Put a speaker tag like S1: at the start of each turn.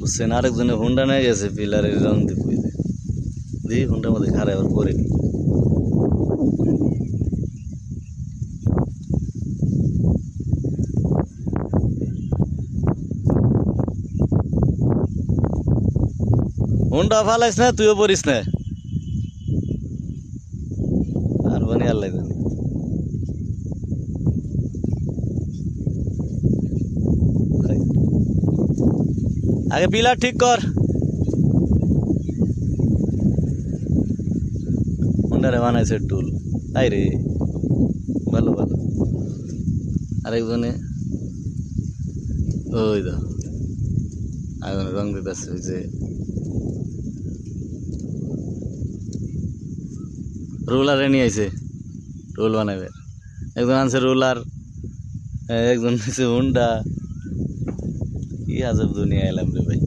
S1: বুঝছেন, আরেকজনে হুন্ডা নিয়ে গেছে পিলারের রং দিয়ে দিয়ে হুন্ডার মধ্যে খারাপ আবার পড়েনি। হুন্ডা ফালাইস না, তুইও পড়িস না। আর বানি আল্লাহ জানে। আগে পিলার ঠিক কর। হুন্ডারে বানাইছে টুল। তাই রে, ভালো ভালো। আরেকজনে ওই তো আগুনে রং দিতেছে, ওই যে রোলারে নিয়ে আইছে রোল বানাবে। একজন আনছে রোলার, একজন নিছে হুন্ডা। কি আজব দুনিয়া এলাম রে ভাই।